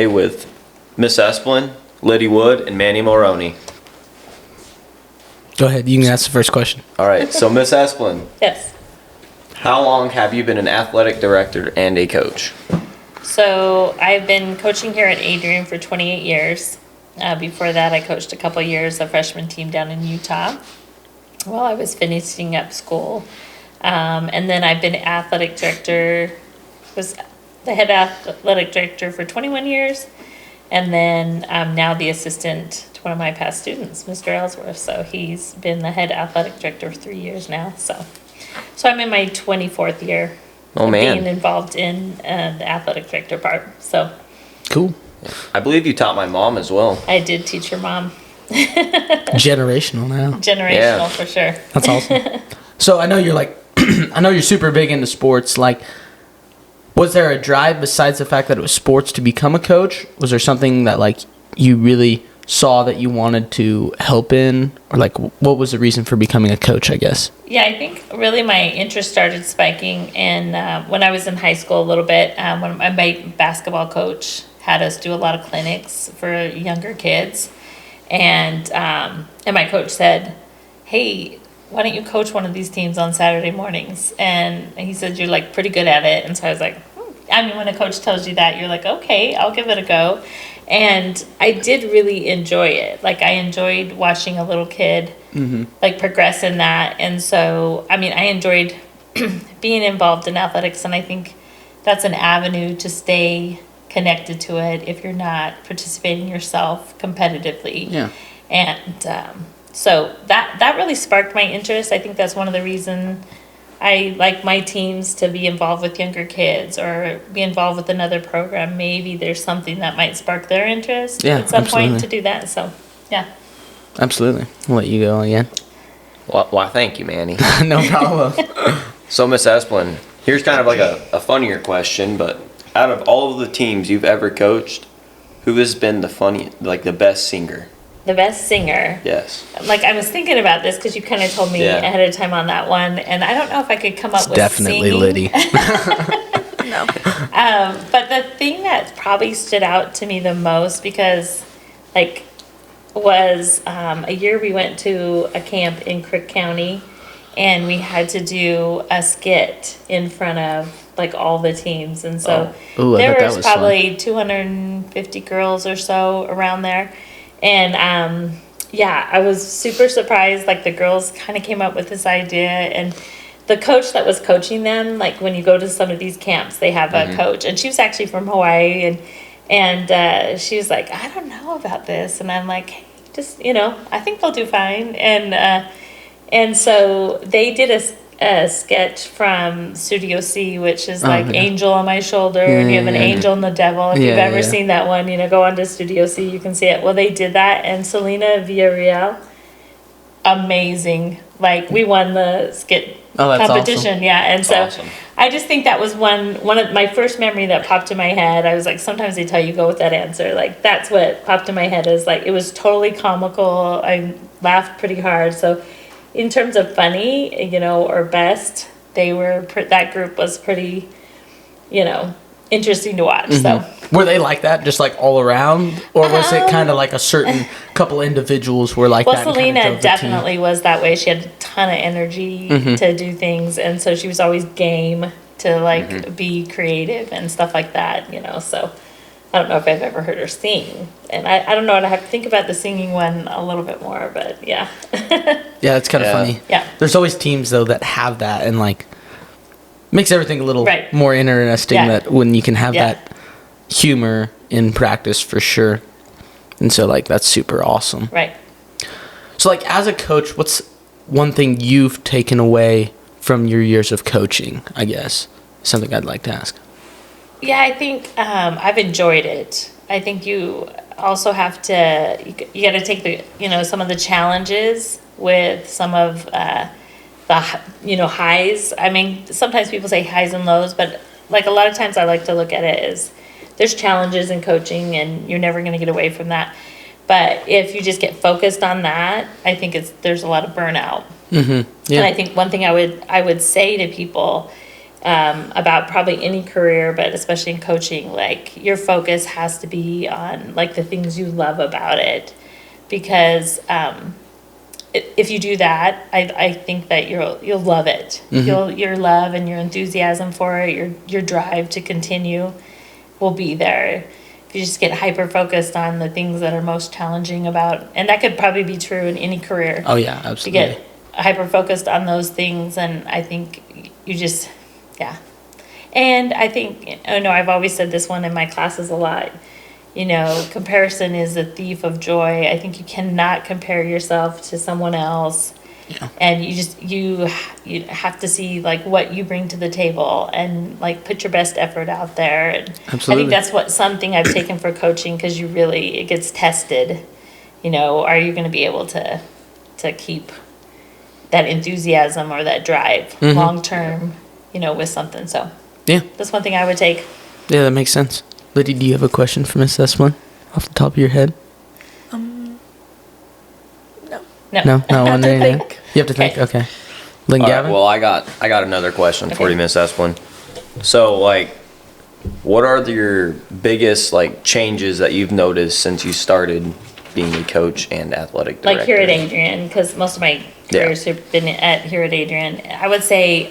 today with Miss Esplin, Liddy Wood, and Manny Mulroney. Go ahead. You can ask the first question. All right. So, Miss Esplin. Yes. How long have you been an athletic director and a coach? So I've been coaching here at Adrian for 28 years. Before that, I coached a couple years a freshman team down in Utah while I was finishing up school. And then I've been was the head athletic director for 21 years. And then I'm now the assistant to one of my past students, Mr. Ellsworth. So he's been the head athletic director for 3 years now. So I'm in my 24th year of being involved in the athletic director part. So cool. I believe you taught my mom as well. I did teach your mom. Generational now. Generational for sure. That's awesome. So I know you're I know you're super big into sports. Like, was there a drive besides the fact that it was sports to become a coach? Was there something that you really saw that you wanted to help in, or what was the reason for becoming a coach, I guess? Yeah, I think really my interest started spiking when I was in high school a little bit. When my basketball coach had us do a lot of clinics for younger kids, and my coach said, "Hey, why don't you coach one of these teams on Saturday mornings?" And he said, "You're pretty good at it." And so I was like, when a coach tells you that, you're like, okay, I'll give it a go. And I did really enjoy it. I enjoyed watching a little kid progress in that. And so, I enjoyed being involved in athletics, and I think that's an avenue to stay connected to it if you're not participating yourself competitively. Yeah. And so that really sparked my interest. I think that's one of the reasons I like my teams to be involved with younger kids or be involved with another program. Maybe there's something that might spark their interest at some point to do that. So, yeah. Absolutely. I'll let you go again. Why, thank you, Manny. No problem. So, Miss Esplin, here's kind of a funnier question, but out of all of the teams you've ever coached, who has been the best singer? The best singer. Yes. I was thinking about this because you kind of told me ahead of time on that one, and I don't know if I could come up with definitely singing. Liddy. No. But the thing that probably stood out to me the most was a year we went to a camp in Crook County, and we had to do a skit in front of all the teams, and so there was probably 250 girls or so around there. And I was super surprised. The girls kind of came up with this idea, and the coach that was coaching them, when you go to some of these camps, they have a coach, and she was actually from Hawaii, and she was like, "I don't know about this," and I'm like, "Hey, just I think they'll do fine." And so they did a sketch from Studio C, which is Angel on My Shoulder, and you have an angel and the devil. If you've ever seen that one, go onto Studio C, you can see it. Well, they did that, and Selena Villarreal, amazing. We won the skit competition. Awesome. Yeah, and that's so awesome. I just think that was one of my first memory that popped in my head. I was like, sometimes they tell you go with that answer. That's what popped in my head is it was totally comical. I laughed pretty hard. So in terms of funny, or best, that group was pretty, interesting to watch. So were they like that, just all around, or was it kind of a certain couple individuals were like that? Well, Selena definitely was that way. She had a ton of energy to do things, and so she was always game to be creative and stuff like that. So I don't know if I've ever heard her sing, and I don't know. I'd have to think about the singing one a little bit more, but yeah. Yeah, it's kind of funny. Yeah. There's always teams though that have that, and makes everything a little more interesting. Yeah. That when you can have that humor in practice for sure, and so that's super awesome. Right. So as a coach, what's one thing you've taken away from your years of coaching? I guess something I'd like to ask. Yeah, I think I've enjoyed it. I think you also have to, you got to take the, some of the challenges with some of the, highs. Sometimes people say highs and lows, but a lot of times I like to look at it as there's challenges in coaching and you're never going to get away from that. But if you just get focused on that, I think there's a lot of burnout. Mm-hmm. Yeah. And I think one thing I would say to people about probably any career, but especially in coaching, like your focus has to be on like the things you love about it, because if you do that, I think that you'll love it. Your love and your enthusiasm for it, your drive to continue will be there. If you just get hyper focused on the things that are most challenging about, and that could probably be true in any career. Oh yeah, absolutely. You get hyper focused on those things, and I think you just, yeah. And I think, I've always said this one in my classes a lot. Comparison is a thief of joy. I think you cannot compare yourself to someone else. Yeah. And you have to see like what you bring to the table and like put your best effort out there. And absolutely. I think that's something I've taken for coaching, because it gets tested. Are you going to be able to keep that enthusiasm or that drive long term, with something. So yeah, that's one thing I would take. Yeah, that makes sense. Liddy, do you have a question for Miss Esplin off the top of your head? No, wondering that. You have to think. Okay. Lynn Gavin? Right, well, I got another question for you, Miss Esplin. So, like, what are your biggest like changes that you've noticed since you started being a coach and athletic director? Like here at Adrian, because most of my careers have been here at Adrian. I would say,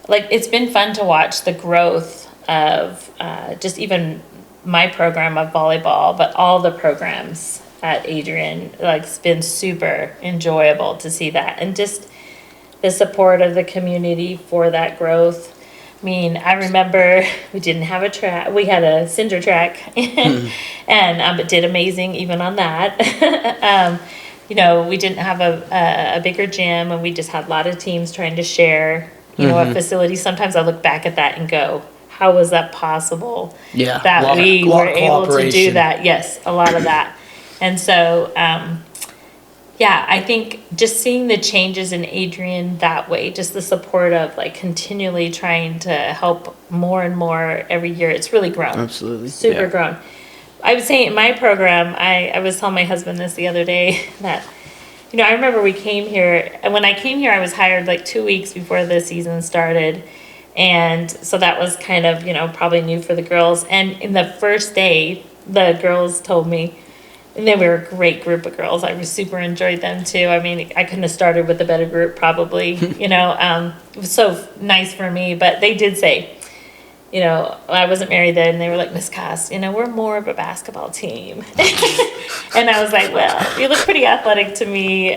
like, it's been fun to watch the growth of just even my program of volleyball, but all the programs at Adrian. Like, it's been super enjoyable to see that, and just the support of the community for that growth. I mean, I remember we didn't have a track. We had a cinder track, and it did amazing even on that. We didn't have a bigger gym, and we just had a lot of teams trying to share, a facility. Sometimes I look back at that and go, how was that possible? Yeah, that we were able to do that. Yes, a lot of that. And so, I think just seeing the changes in Adrian that way, just the support of like continually trying to help more and more every year, it's really grown. Absolutely. Super grown. I would say in my program, I was telling my husband this the other day that, I remember we came here, and when I came here, I was hired like 2 weeks before the season started. And so that was kind of, probably new for the girls. And in the first day, the girls told me, and they were a great group of girls. I super enjoyed them too. I mean, I couldn't have started with a better group probably, it was so nice for me. But they did say, I wasn't married then, and they were like, Miss Cost, we're more of a basketball team. And I was like, well, you look pretty athletic to me.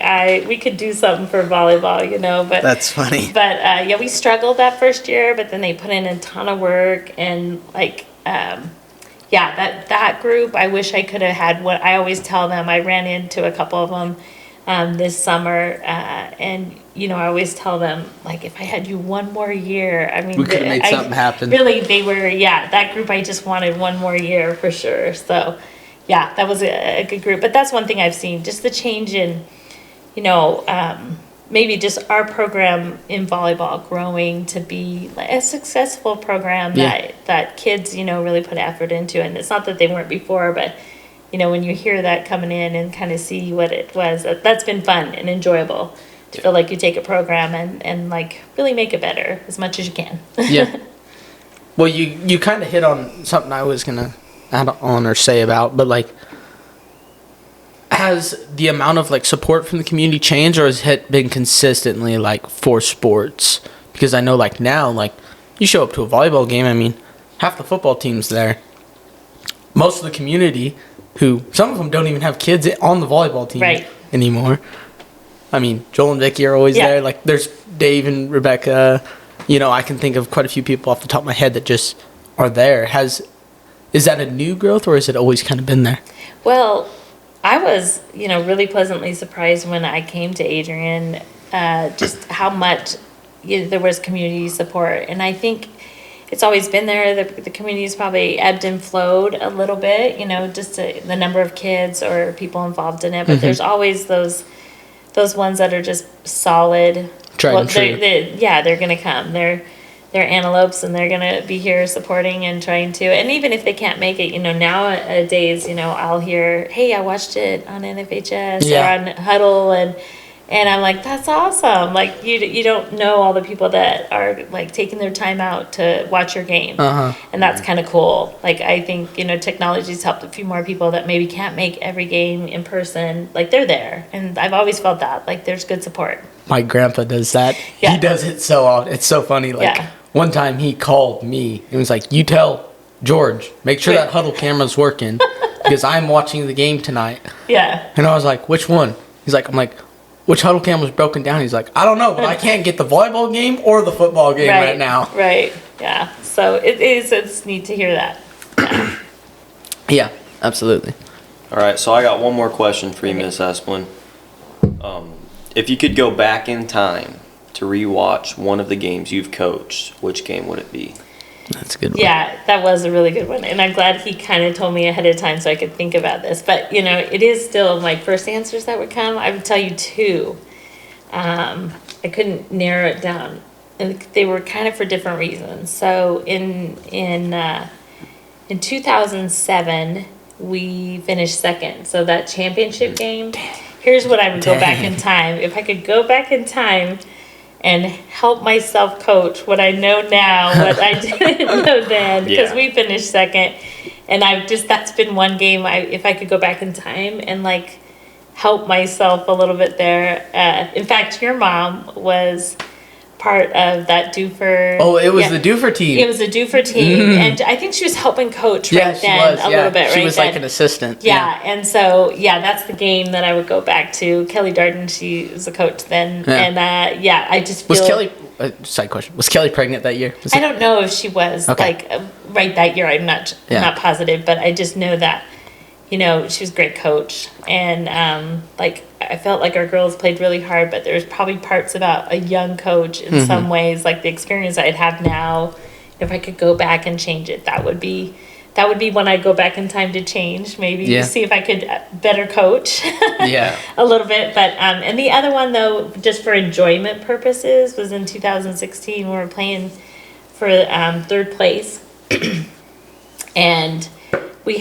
We could do something for volleyball, but. That's funny. But we struggled that first year, but then they put in a ton of work, and like, that group, I wish I could have had what I always tell them. I ran into a couple of them this summer, and I always tell them, like, if I had you one more year, I mean, we could have made something happen. Really, they were, that group, I just wanted one more year for sure. So, that was a good group. But that's one thing I've seen, just the change in, maybe just our program in volleyball growing to be like a successful program that kids, really put effort into. And it's not that they weren't before, but, when you hear that coming in and kind of see what it was, that's been fun and enjoyable to feel like you take a program and like really make it better as much as you can. Yeah. Well, you kind of hit on something I was going to add on or say about, but like, has the amount of like support from the community changed, or has it been consistently like for sports? Because I know like now, like you show up to a volleyball game, I mean, half the football team's there. Most of the community, who some of them don't even have kids on the volleyball team anymore. I mean, Joel and Vicky are always there. Like there's Dave and Rebecca. I can think of quite a few people off the top of my head that just are there. Is that a new growth, or has it always kind of been there? Well, I was, really pleasantly surprised when I came to Adrian, just how much there was community support. And I think it's always been there. The community's probably ebbed and flowed a little bit, just the number of kids or people involved in it. But there's always those ones that are just solid. Tried and true. They're going to come. They're antelopes, and they're going to be here supporting and trying to. And even if they can't make it, nowadays, I'll hear, hey, I watched it on NFHS or on Huddle, And I'm like, that's awesome. Like, you don't know all the people that are, like, taking their time out to watch your game. And that's kind of cool. Like, I think, technology's helped a few more people that maybe can't make every game in person. Like, they're there. And I've always felt that. Like, there's good support. My grandpa does that. Yeah. He does it so often. It's so funny. Like, one time he called me and was like, you tell George, make sure that huddle camera's working because I'm watching the game tonight. Yeah. And I was like, which one? I'm like, which huddle cam was broken down? He's like, I don't know, but I can't get the volleyball game or the football game right now. Right. Yeah. So it's neat to hear that. Yeah, absolutely. All right, so I got one more question for you, Miss Esplin. If you could go back in time to rewatch one of the games you've coached, which game would it be? That's a good one. Yeah, that was a really good one. And I'm glad he kind of told me ahead of time so I could think about this. But, it is still my first answers that would come. I would tell you two. I couldn't narrow it down. And they were kind of for different reasons. So in 2007, we finished second. So that championship game, here's what I would go back in time. If I could go back in time and help myself coach what I know now, what I didn't know then, because we finished second. And that's been one game, if I could go back in time and, like, help myself a little bit there. In fact, your mom was part of that Doofer. Oh, it was the Doofer team. It was the Doofer team. And I think she was helping coach right then a little bit, right? She was like an assistant. Yeah, and so, that's the game that I would go back to. Kelly Darden, she was a coach then. Yeah. And, I just feel... Was Kelly... side question. Was Kelly pregnant that year? I don't know if she was, right that year. I'm not positive, but I just know that, she was a great coach. And, I felt like our girls played really hard, but there's probably parts about a young coach in some ways, like the experience I'd have now. If I could go back and change it, that would be when I'd go back in time to change, maybe see if I could better coach a little bit. But and the other one, though, just for enjoyment purposes, was in 2016. We were playing for third place, and we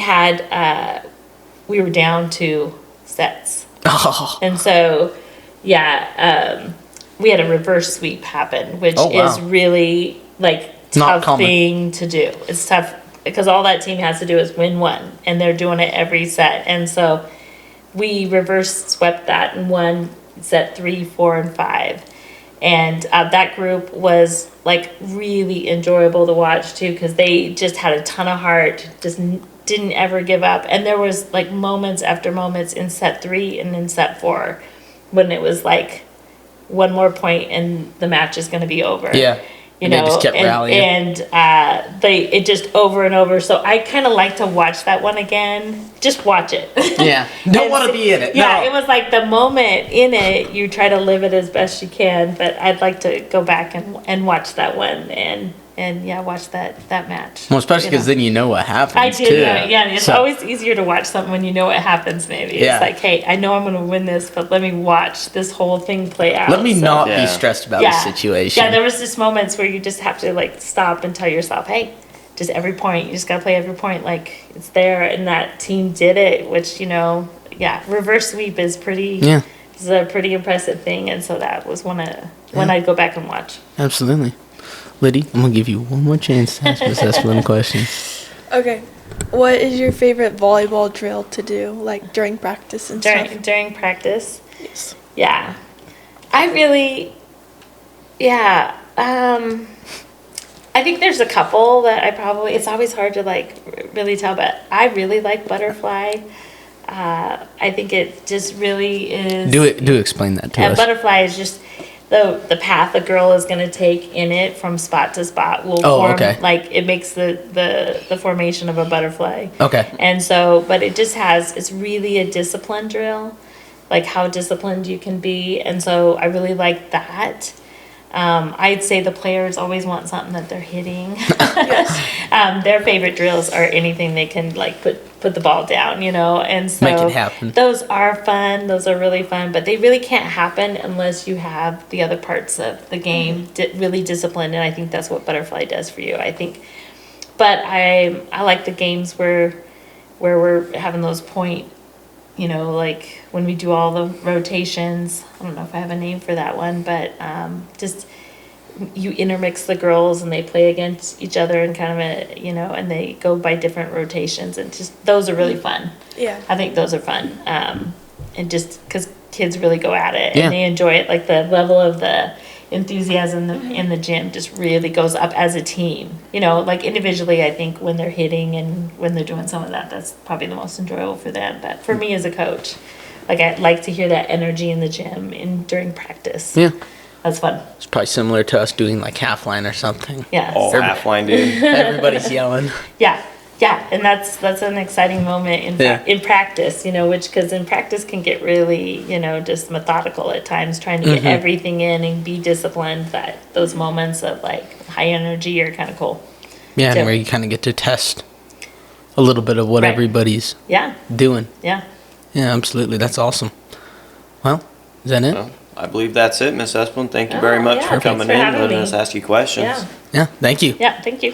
were down 2 sets. And so, we had a reverse sweep happen, which is really, tough thing to do. It's tough because all that team has to do is win one, and they're doing it every set. And so we reverse swept that and won set 3, 4, and 5. And that group was, really enjoyable to watch, too, because they just had a ton of heart, just didn't ever give up. And there was, moments after moments in set 3 and in set 4 when it was, one more point and the match is going to be over. Yeah. They just kept rallying. And it just over and over. So I kind of like to watch that one again. Just watch it. Yeah. Don't want to be in it. Yeah, no. It was the moment in it, you try to live it as best you can. But I'd like to go back and watch that one and watch that match. Well, especially because then you know what happens. I did, too. yeah. It's always easier to watch something when you know what happens. Maybe it's hey, I know I'm going to win this, but let me watch this whole thing play out. Let me not be stressed about the situation. Yeah, there was just moments where you just have to stop and tell yourself, hey, just every point. You just got to play every point like it's there, and that team did it. Which reverse sweep is pretty. Yeah. It's a pretty impressive thing, and so that was one I'd go back and watch. Absolutely. Liddy, I'm going to give you one more chance to ask Miss Esplin a question. Okay. What is your favorite volleyball drill to do, during practice and stuff? During practice? Yes. Yeah. I really, I think there's a couple that it's always hard to, really tell, but I really like butterfly. I think it just really is. Do explain that to us. Butterfly is just... The path a girl is going to take in it from spot to spot will form, it makes the formation of a butterfly. Okay. And so, but it just it's really a discipline drill, how disciplined you can be. And so I really like that. I'd say the players always want something that they're hitting. Yes. Their favorite drills are anything they can put the ball down, and so make it happen. Those are fun. Those are really fun, but they really can't happen unless you have the other parts of the game really disciplined. And I think that's what butterfly does for you. I think, but I like the games where we're having those point like when we do all the rotations, I don't know if I have a name for that one, but just you intermix the girls and they play against each other and kind of and they go by different rotations, and just those are really fun. Yeah. I think those are fun. And just because kids really go at it Yeah. and they enjoy it, like the level of the enthusiasm in the gym just really goes up as a team. Like individually, I think when they're hitting and when they're doing some of that, that's probably the most enjoyable for them. But for me as a coach, like I like to hear that energy in the gym during practice. Yeah. That's fun. It's probably similar to us doing like half line or something. Yeah. Oh, half line, dude. Everybody's yelling. Yeah. Yeah, and that's an exciting moment in practice, which because in practice can get really, just methodical at times, trying to get everything in and be disciplined. That those moments of like high energy are kind of cool. Yeah, too. and where you kind of get to test a little bit of what Right. everybody's Yeah, doing. yeah. Yeah, absolutely. That's awesome. Well, is that it? Well, I believe that's it, Miss Esplin. Thank you Oh, very much yeah, for thanks coming for in, having letting me. us ask you questions. Yeah, Yeah, thank you. yeah. Thank you.